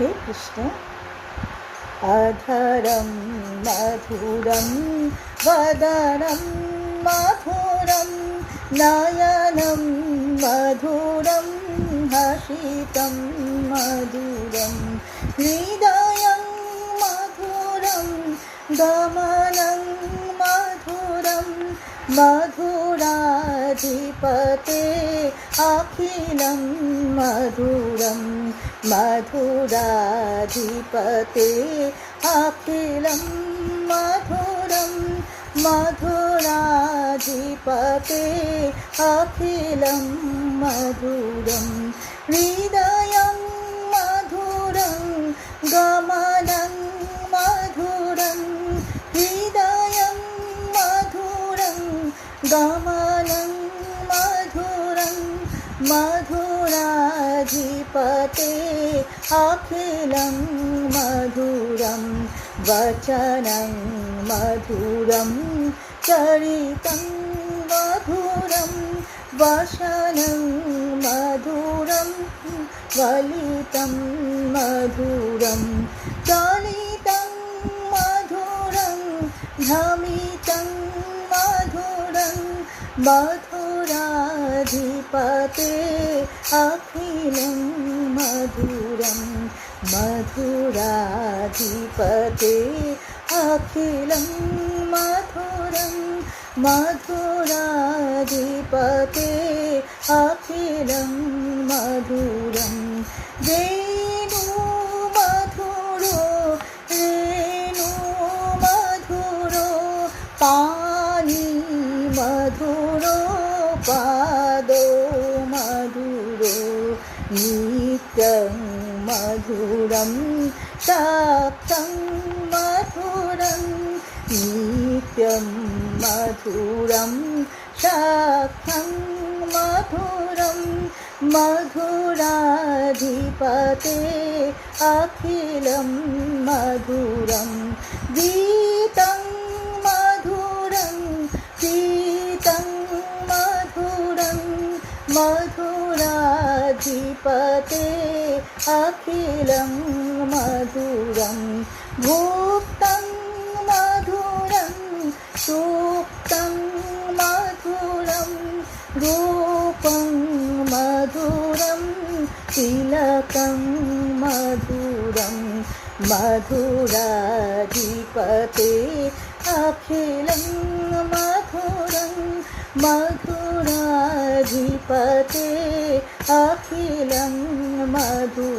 हे कृष्ण। अधरं मधुरं वदनं मधुरं नयनं मधुरं हसितं मधुरं हृदयं मधुरं गमनं मधुरं मधुराधिपते अखिलं मधुरं मधुराधिपते अखिलं मधुरं मधुराधिपते अखिलं मधुरं हृदयं मधुरं गमनं मधुरं हृदयं मधुरं गमनं मधुरं मधुराधिपते अखिलं मधुरं वचनं मधुरं चरितं मधुरं वचनं मधुरं वलितं मधुरं चलितं मधुरं भ्रमितं मधुरं मधुराधिपते अखिलं मधुरं मधुराधिपते अखिलं मधुरं मधुराधिपते अखिलं मधुरं वेणु मधुरो रेणु मधुरो पानी मधुरो पादो मधुरो नित्यं मधुरं शाक्तं मधुरं नित्यं मधुरं शाक्तं मधुरं मधुराधिपते अखिलं मधुरं गीतं मधुरं गीतं मधुरं मधुराधिपते अखिलं मधुरं भुक्तं मधुरं सुप्तं मधुरं रूपं मधुरं तिलकं मधुरं मधुराधिपते अखिलं मधुरं मधुराधिपते अखिलं मधुरम्।